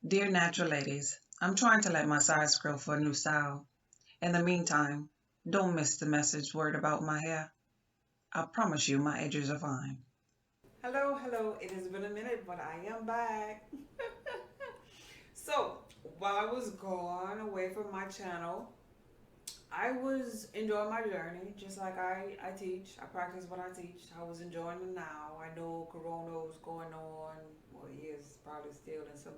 Dear natural ladies, I'm trying to let my size grow for a new style. In the meantime, don't miss the message word about my hair. I promise you my edges are fine. Hello, hello. It has been a minute, but I am back. So, while I was gone away from my channel, I was enjoying my journey, just like I teach. I practice what I teach. I was enjoying it now. I know Corona was going on. Well, he is probably still in some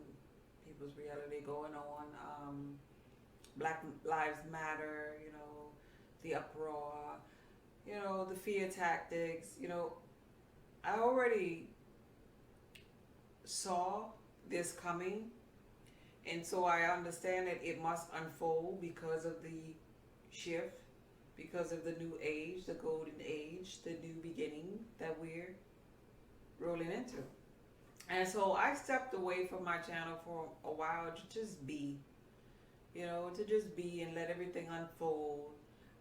people's reality going on. Black Lives Matter, the uproar, the fear tactics. I already saw this coming, and so I understand that it must unfold because of the shift, because of the new age, the golden age, the new beginning that we're rolling into. And so I stepped away from my channel for a while to just be, to just be and let everything unfold.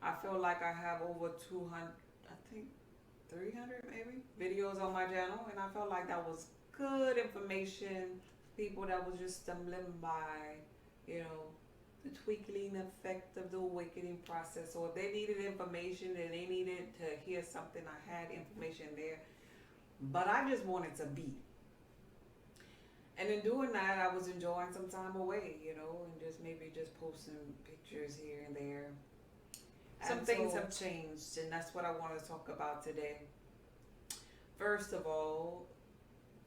I feel like I have over 200, I think 300 maybe videos on my channel, and I felt like that was good information for people that was just stumbling by, you know, the tweaking effect of the awakening process. So if they needed information and they needed to hear something, I had information there. But I just wanted to be. And in doing that, I was enjoying some time away, and just maybe just posting pictures here and there. Some things have changed, and that's what I want to talk about today. First of all,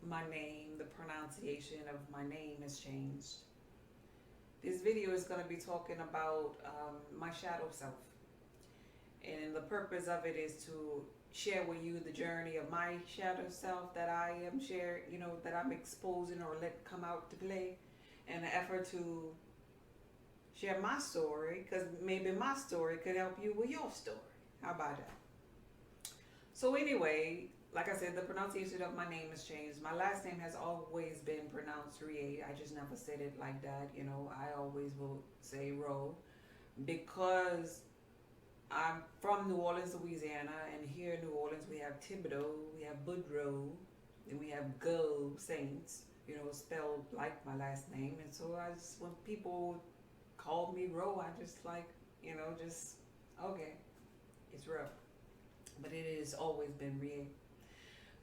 my name, the pronunciation of my name has changed. This video is going to be talking about my shadow self. And the purpose of it is to share with you the journey of my shadow self that I am that I'm exposing or let come out to play in an effort to share my story, because maybe my story could help you with your story. How about that? So anyway, like I said, the pronunciation of my name has changed. My last name has always been pronounced Rie. I just never said it like that. I always will say Ro, because I'm from New Orleans, Louisiana, and here in New Orleans we have Thibodeau, we have Boudreaux, and we have Go Saints, spelled like my last name. And so when people call me Ro, I just like, just okay, it's Ro. But it has always been Rie.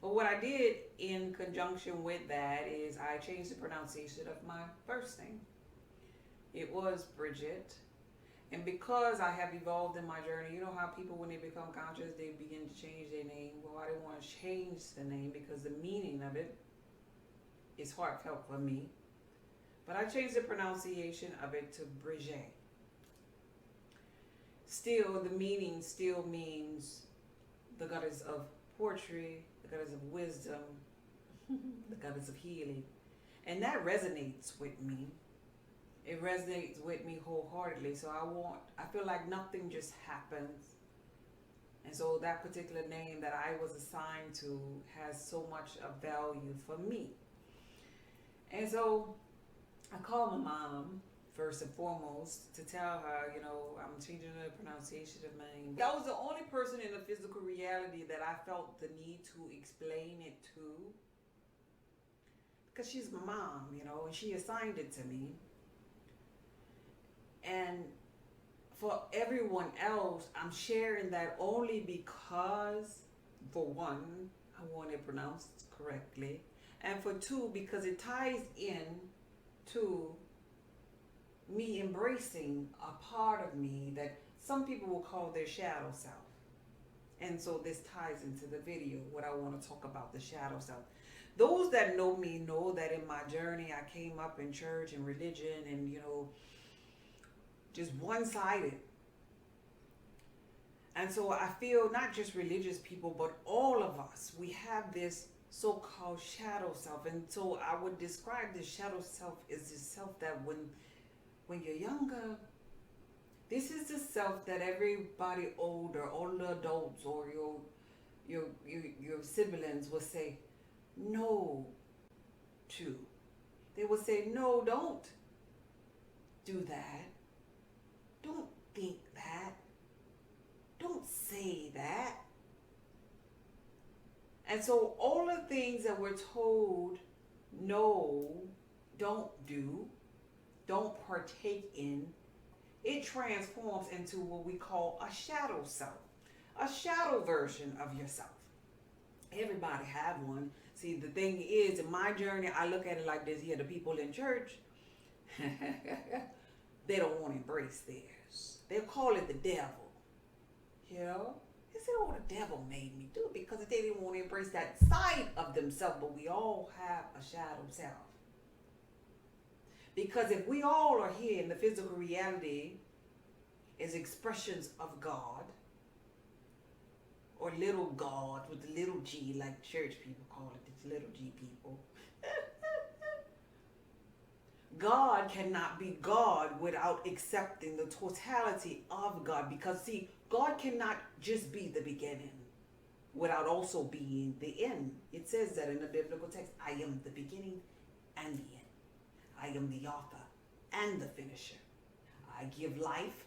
But what I did in conjunction with that is I changed the pronunciation of my first name. It was Bridgétte. And because I have evolved in my journey, you know how people, when they become conscious, they begin to change their name? Well, I didn't want to change the name because the meaning of it is heartfelt for me. But I changed the pronunciation of it to Bridgétte. Still, the meaning still means the goddess of poetry, the goddess of wisdom, the goddess of healing. And that resonates with me. It resonates with me wholeheartedly. So I feel like nothing just happens. And so that particular name that I was assigned to has so much of value for me. And so I called my mom first and foremost to tell her, I'm changing the pronunciation of my name. That was the only person in the physical reality that I felt the need to explain it to, because she's my mom, and she assigned it to me. And for everyone else, I'm sharing that only because, for one, I want it pronounced correctly, and for two, because it ties in to me embracing a part of me that some people will call their shadow self. And so this ties into the video, what I want to talk about, the shadow self. Those that know me know that in my journey, I came up in church and religion and, just one-sided. And so I feel not just religious people, but all of us, we have this so-called shadow self. And so I would describe this shadow self as this self that when you're younger, this is the self that everybody older adults, or your siblings will say no to. They will say, no, don't do that. Don't think that. Don't say that. And so all the things that we're told no don't do, don't partake in, it transforms into what we call a shadow self, a shadow version of yourself. Everybody have one. See, the thing is, in my journey, I look at it like this here: the people in church, they don't want to embrace theirs. They'll call it the devil. You know? They said, oh, the devil made me do it because they didn't want to embrace that side of themselves. But we all have a shadow self. Because if we all are here in the physical reality as expressions of God, or little God with the little g, like church people call it, it's little g people. God cannot be God without accepting the totality of God. Because see, God cannot just be the beginning without also being the end. It says that in the biblical text, I am the beginning and the end. I am the author and the finisher. I give life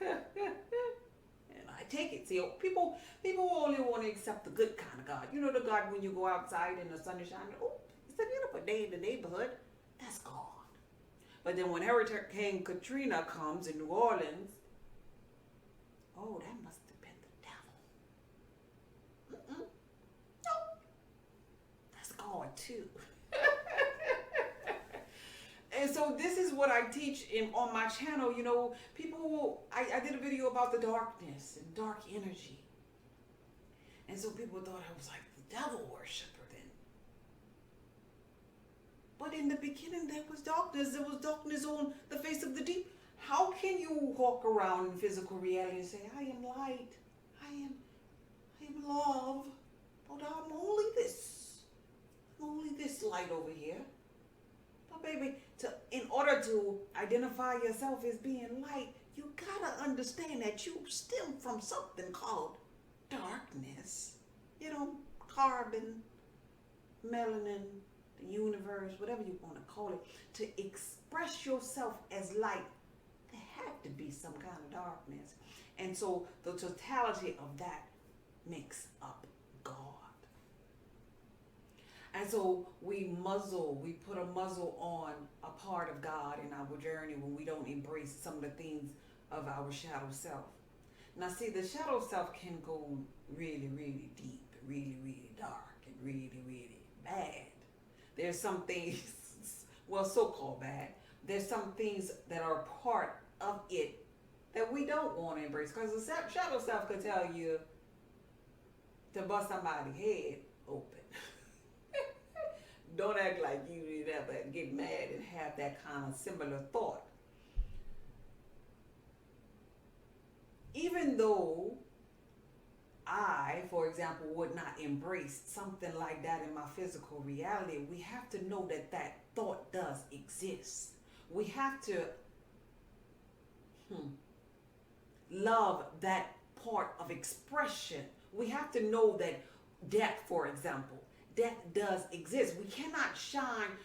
and I take it. See, people only want to accept the good kind of God. You know, the God when you go outside and the sun is shining. Oh, it's a beautiful day in the neighborhood. That's God. But then when Hurricane Katrina comes in New Orleans, oh, that must have been the devil. No, that's God too. And so this is what I teach on my channel. You know, people, I did a video about the darkness and dark energy. And so people thought I was like the devil worshiper then. But in the beginning, there was darkness. There was darkness on the face of the deep. How can you walk around in physical reality and say, I am light, I am love, but I'm only this light over here. But baby, in order to identify yourself as being light, you gotta understand that you stem from something called darkness. You know, carbon, melanin, the universe, whatever you want to call it. To express yourself as light, there had to be some kind of darkness. And so the totality of that makes up God. And so we put a muzzle on a part of God in our journey when we don't embrace some of the things of our shadow self. Now see, the shadow self can go really, really deep, really, really dark, and really, really bad. There's some things, well, so-called bad. There's some things that are part of it that we don't want to embrace. Because the shadow self could tell you to bust somebody's head open. Don't act like you did ever get mad and have that kind of similar thought. Even though I, for example, would not embrace something like that in my physical reality, we have to know that that thought does exist. We have to love that part of expression. We have to know that death, for example, death does exist. We cannot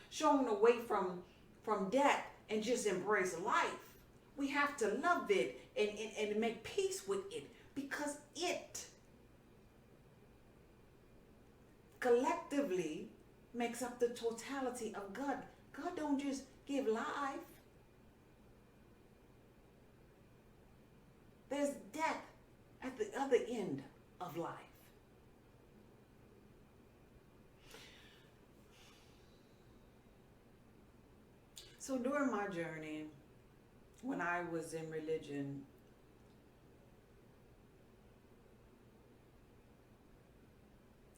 shone away from death and just embrace life. We have to love it and make peace with it, because it collectively makes up the totality of God. God don't just give life. There's death at the other end of life. So during my journey, when I was in religion,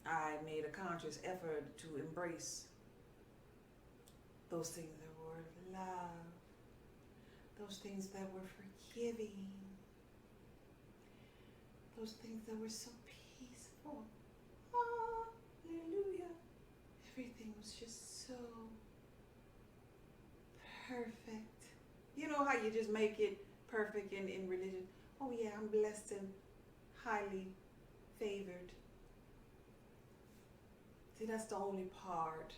I made a conscious effort to embrace those things that were love, those things that were forgiving, those things that were so peaceful. Hallelujah. Everything was just so perfect. You know how you just make it perfect in religion? Oh yeah, I'm blessed and highly favored. See, that's the only part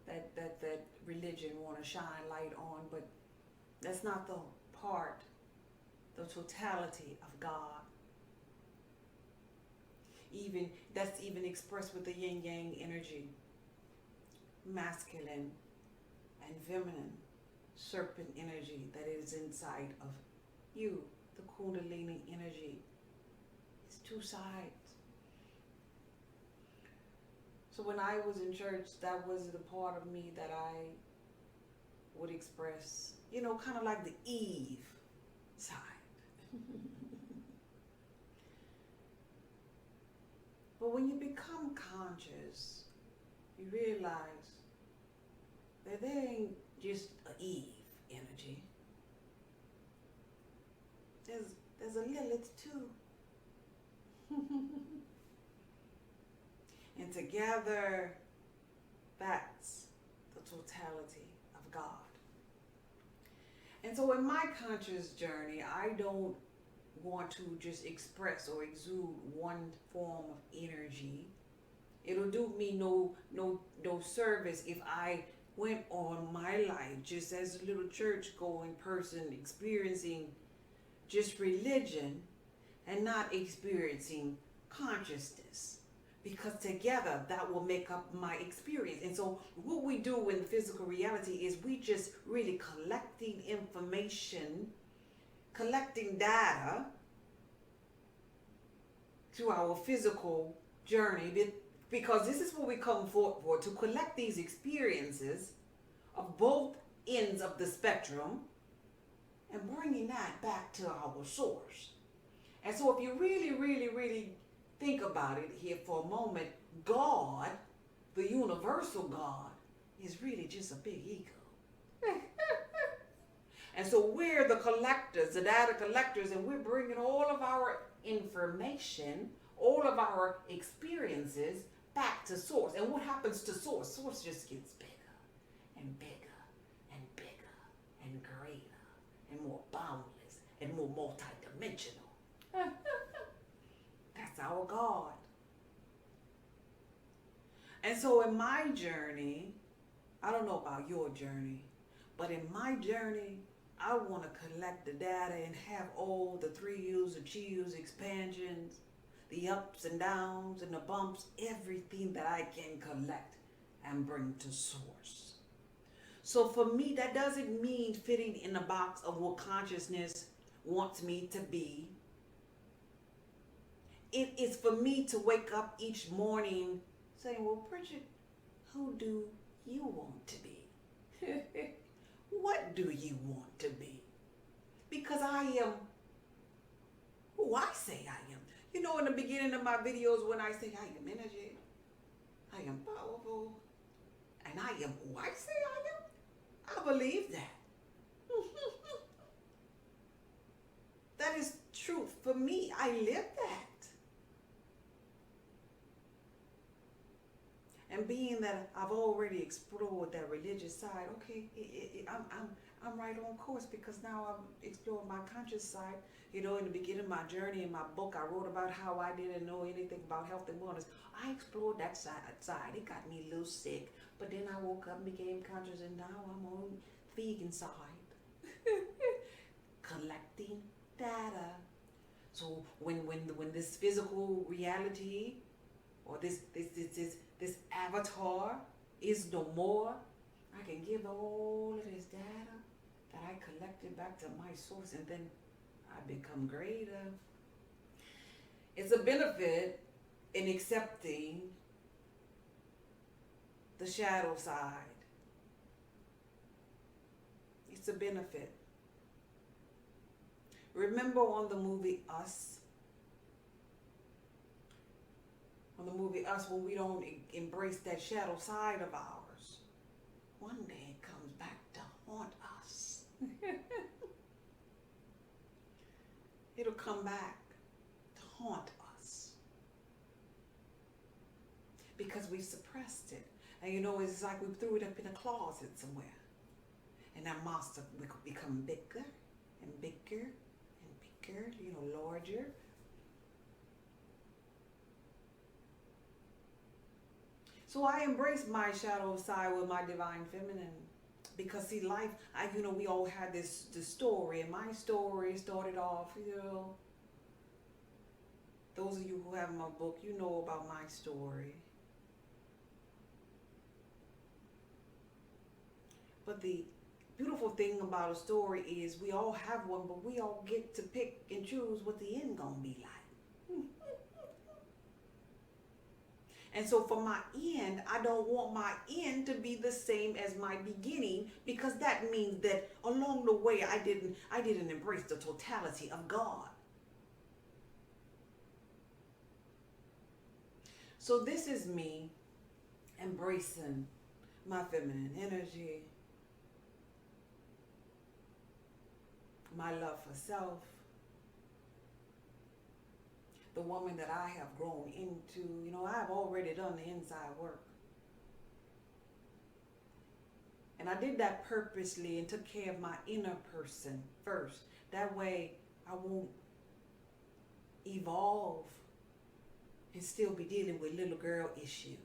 that religion want to shine light on, but that's not the part, the totality of God. That's even expressed with the yin yang energy, masculine and feminine serpent energy that is inside of you, the Kundalini energy. It's two sides. So when I was in church, that was the part of me that I would express, kind of like the Eve side. But when you become conscious, you realize that there ain't just an Eve energy. There's a Lilith too. And together, that's the totality of God. And so in my conscious journey, I don't want to just express or exude one form of energy. It'll do me no service if I went on my life just as a little church going person experiencing just religion and not experiencing consciousness, because together that will make up my experience. And so what we do in physical reality is we just really collecting information, collecting data to our physical journey, because this is what we come forth for, to collect these experiences of both ends of the spectrum and bringing that back to our source. And so if you really, really, really think about it here for a moment, God, the universal God, is really just a big ego. And so we're the collectors, the data collectors, and we're bringing all of our information, all of our experiences back to source. And what happens to source? Source just gets bigger and bigger and bigger and greater and more boundless and more multidimensional. That's our God. And so in my journey, I don't know about your journey, but in my journey, I want to collect the data and have all the 3U's, the Q's, expansions, the ups and downs and the bumps, everything that I can collect and bring to source. So for me, that doesn't mean fitting in the box of what consciousness wants me to be. It is for me to wake up each morning saying, well, Bridgette, who do you want to be? What do you want to be? Because I am who I say I am. In the beginning of my videos, when I say I am energy, I am powerful, and I am who I say I am, I believe that. That is truth for me. I live that. And being that I've already explored that religious side, okay, I'm right on course, because now I've explored my conscious side. In the beginning of my journey, in my book, I wrote about how I didn't know anything about health and wellness. I explored that side. It got me a little sick, but then I woke up and became conscious, and now I'm on vegan side, collecting data. So when this physical reality or this avatar is no more, I can give all of this data that I collected back to my source, and then I become greater. It's a benefit in accepting the shadow side. It's a benefit. Remember on the movie Us? On the movie Us, when we don't embrace that shadow side of ours, one day it comes back to haunt us. It'll come back to haunt us because we suppressed it. And it's like we threw it up in a closet somewhere. And that monster will become bigger and bigger and bigger, larger. So I embrace my shadow side with my divine feminine, because see, life, we all had this story, and my story started off, those of you who have my book, you know about my story. But the beautiful thing about a story is we all have one, but we all get to pick and choose what the end gonna be like. And so for my end, I don't want my end to be the same as my beginning, because that means that along the way I didn't embrace the totality of God. So this is me embracing my feminine energy, my love for self, the woman that I have grown into. I've already done the inside work. And I did that purposely and took care of my inner person first. That way I won't evolve and still be dealing with little girl issues.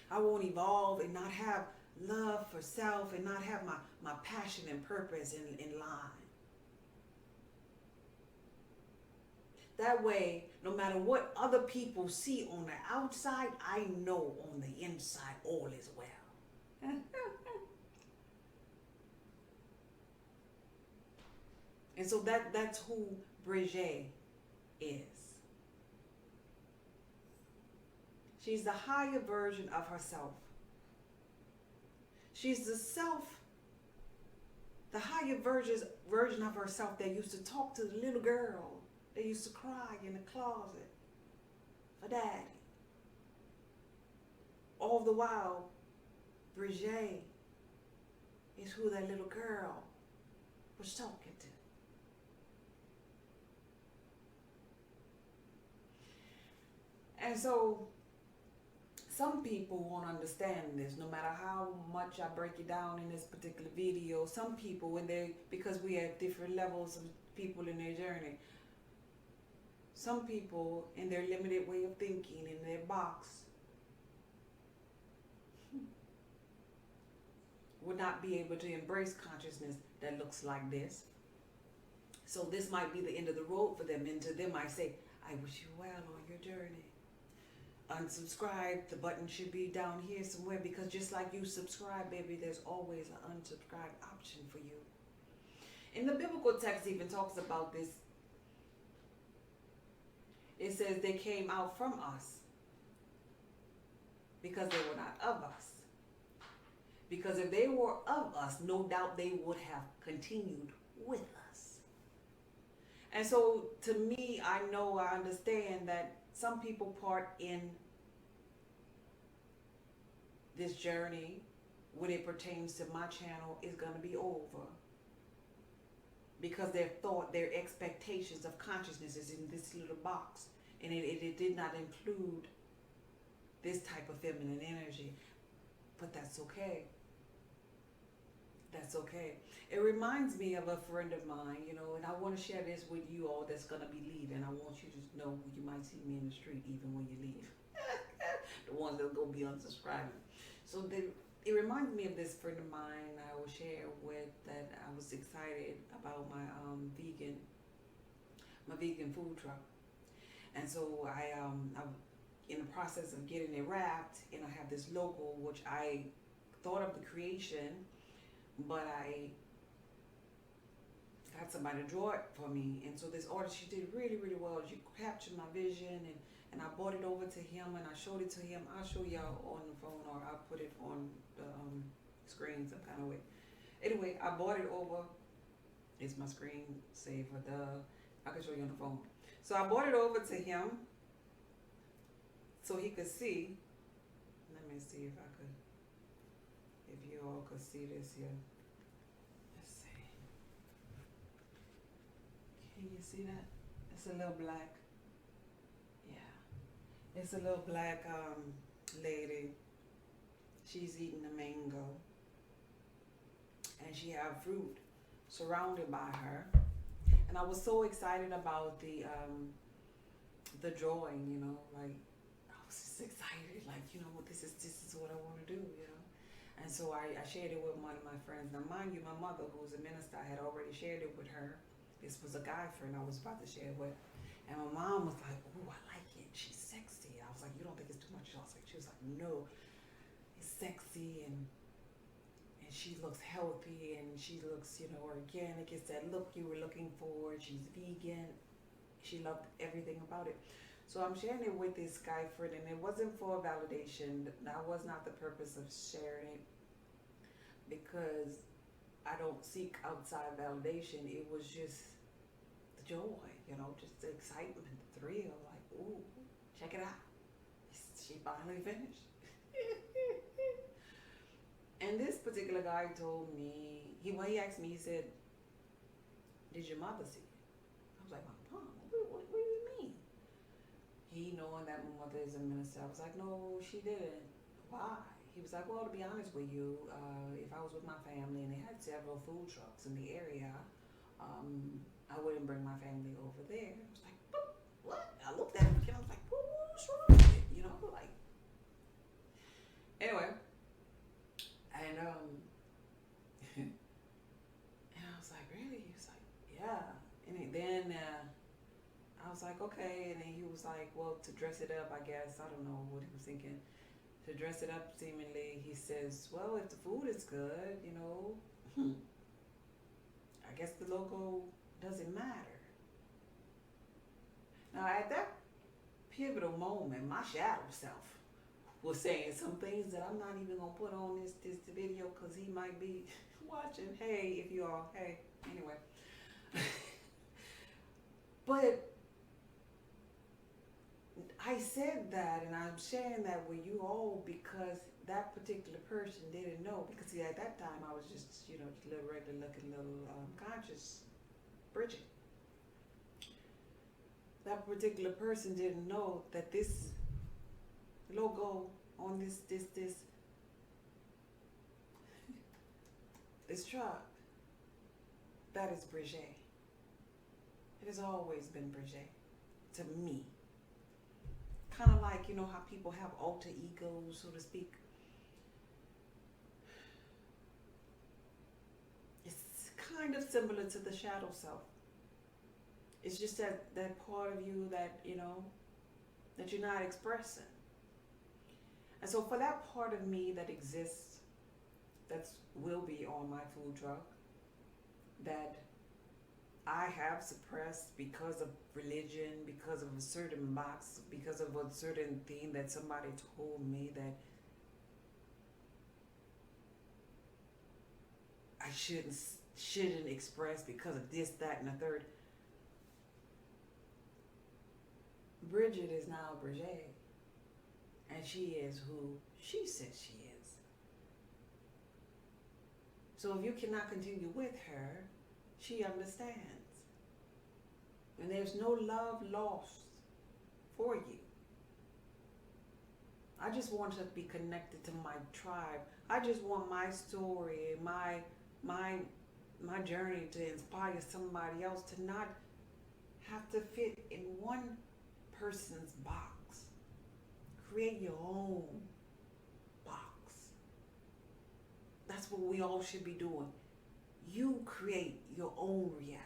I won't evolve and not have love for self and not have my passion and purpose in line. That way, no matter what other people see on the outside, I know on the inside all is well. And so that's who Bridgétte is. She's the higher version of herself. She's the higher version of herself that used to talk to the little girl that used to cry in the closet for daddy. All the while, Bridgétte is who that little girl was talking to. And so some people won't understand this, no matter how much I break it down in this particular video. Some people, because we have different levels of people in their journey, some people in their limited way of thinking, in their box, would not be able to embrace consciousness that looks like this. So this might be the end of the road for them, and to them I say, I wish you well on your journey. Unsubscribe, the button should be down here somewhere, because just like you subscribe, baby, there's always an unsubscribe option for you. And the biblical text even talks about this. It says they came out from us because they were not of us. Because if they were of us, no doubt they would have continued with us. And so to me, I understand that some people part in this journey when it pertains to my channel is going to be over. Because their expectations of consciousness is in this little box. And it did not include this type of feminine energy. But that's okay. That's okay. It reminds me of a friend of mine, and I want to share this with you all that's going to be leaving. I want you to know you might see me in the street even when you leave. The ones that are going to be unsubscribing. So it reminds me of this friend of mine I will share with, that I was excited about my vegan food truck. And so I'm in the process of getting it wrapped, and I have this logo which I thought of the creation, but I got somebody to draw it for me. And so this artist, she did really, really well. She captured my vision, and I brought it over to him, and I showed it to him. I'll show y'all on the phone, or I'll put it on the screen some kind of way. Anyway, I brought it over. It's my screen saver, I can show you on the phone. So I brought it over to him so he could see. Let me see if you all could see this here. Let's see. Can you see that? It's a little black. Yeah. It's a little black lady. She's eating a mango. And she have fruit surrounded by her. And I was so excited about the drawing, like I was just excited, like, this is what I want to do, And so I shared it with one of my friends. Now, mind you, my mother, who's a minister, I had already shared it with her. This was a guy friend I was about to share with. And my mom was like, "Oh, I like it. She's sexy." I was like, "You don't think it's too much?" She was like, "No." sexy and she looks healthy and she looks, organic. It's that look you were looking for. She's vegan. She loved everything about it. So I'm sharing it with this guy friend, and it wasn't for validation. That was not the purpose of sharing it, because I don't seek outside validation. It was just the joy, just the excitement, the thrill. Like, ooh, check it out. She finally finished. And this particular guy told me, he asked me, he said, did your mother see it? I was like, my mom? What do you mean? He, knowing that my mother is a minister, I was like, no, she didn't. Why? He was like, well, to be honest with you, if I was with my family and they had several food trucks in the area, I wouldn't bring my family over there. I was like, what? I looked at him and I was like, what's wrong with it? Like, anyway. And and I was like, really? He was like, yeah. And then I was like, okay. And then he was like, well, to dress it up, I guess. I don't know what he was thinking. To dress it up, seemingly, he says, well, if the food is good, I guess the logo doesn't matter. Now, at that pivotal moment, my shadow self was saying some things that I'm not even going to put on this video because he might be watching. Hey, if you all, hey, anyway. But I said that, and I'm sharing that with you all because that particular person didn't know. Because see, at that time, I was just, just a little regular looking, little conscious Bridgétte. That particular person didn't know that this logo on this truck, that is Bridgétte. It has always been Bridgétte to me. Kind of like, how people have alter egos, so to speak. It's kind of similar to the shadow self. It's just that part of you that, that you're not expressing. And so for that part of me that exists, that will be on my food truck, that I have suppressed because of religion, because of a certain box, because of a certain thing that somebody told me that I shouldn't express because of this, that, and the third. Bridgétte is now Bridgétte, and she is who she says she is. So if you cannot continue with her, she understands. And there's no love lost for you. I just want to be connected to my tribe. I just want my story, my journey to inspire somebody else, to not have to fit in one person's box. Create your own box. That's what we all should be doing. You create your own reality.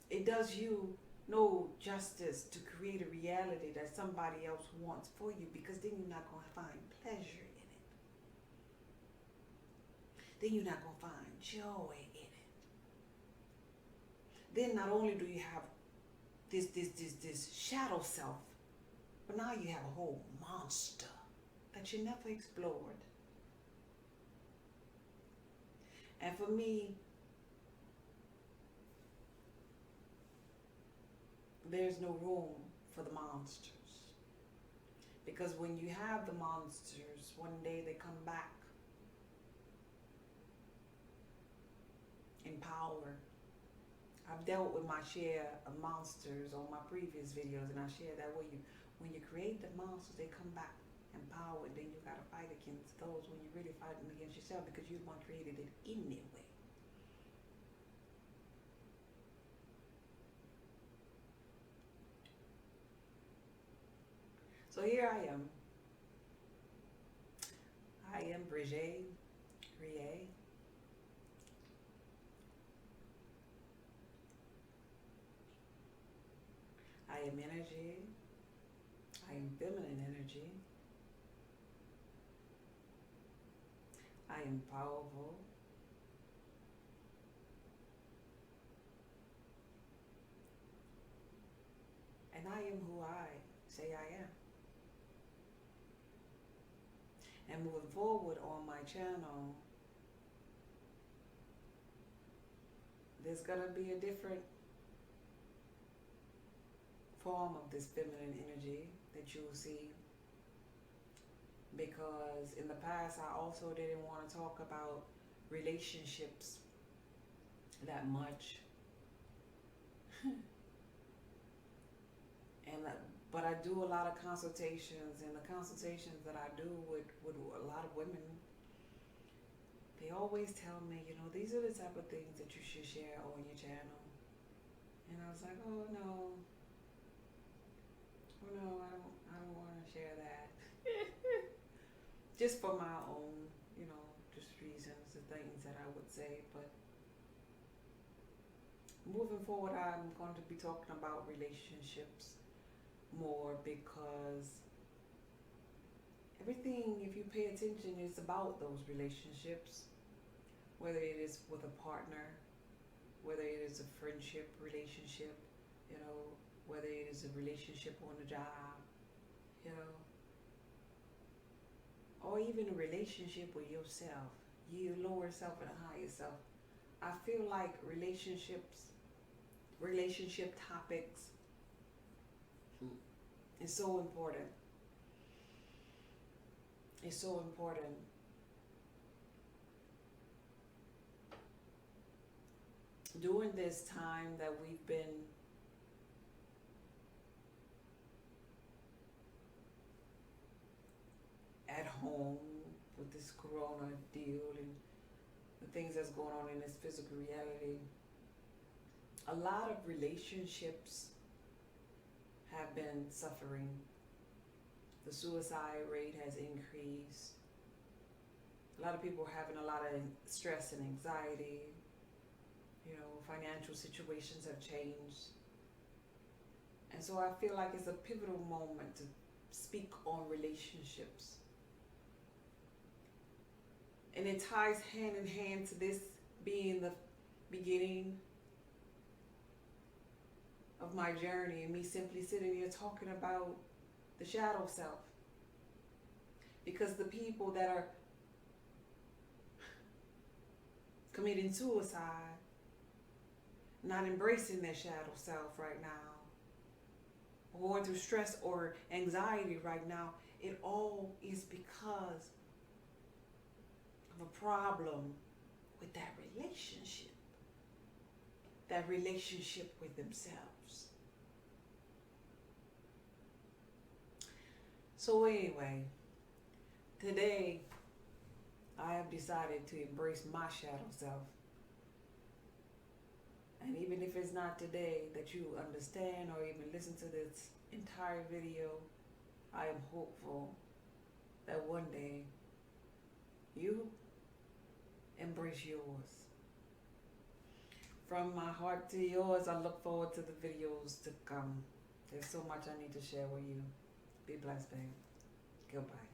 It does you no justice to create a reality that somebody else wants for you, because then you're not going to find pleasure in it. Then you're not going to find joy in it. Then not only do you have this shadow self, but now you have a whole monster that you never explored. And for me, there's no room for the monsters. Because when you have the monsters, one day they come back in power. I've dealt with my share of monsters on my previous videos, and I share that when you create the monsters, they come back in power, and then you gotta fight against those when you're really fighting against yourself, because you're the one created it anyway. So here I am. I am Bridgétte, am energy. I am feminine energy. I am powerful. And I am who I say I am. And moving forward on my channel, there's going to be a different form of this feminine energy that you'll see, because in the past I also didn't want to talk about relationships that much. And but I do a lot of consultations, and the consultations that I do with a lot of women, they always tell me, you know, these are the type of things that you should share on your channel. And I was like, oh no, I don't want to share that. Just for my own, you know, just reasons, the things that I would say. But moving forward, I'm going to be talking about relationships more, because everything, if you pay attention, is about those relationships, whether it is with a partner, whether it is a friendship relationship, you know, whether it is a relationship on the job, you know, or even a relationship with yourself, your lower self and higher self. I feel like relationship topics is so important. It's so important. During this time that we've been at home with this corona deal and the things that's going on in this physical reality, a lot of relationships have been suffering. The suicide rate has increased. A lot of people are having a lot of stress and anxiety. You know, financial situations have changed. And so I feel like it's a pivotal moment to speak on relationships. And it ties hand in hand to this being the beginning of my journey, and me simply sitting here talking about the shadow self. Because the people that are committing suicide, not embracing their shadow self right now, going through stress or anxiety right now, it all is because of a problem with that relationship with themselves. So anyway, today I have decided to embrace my shadow self. And even if it's not today that you understand or even listen to this entire video, I am hopeful that one day you embrace yours. From my heart to yours, I look forward to the videos to come. There's so much I need to share with you. Be blessed, babe. Goodbye.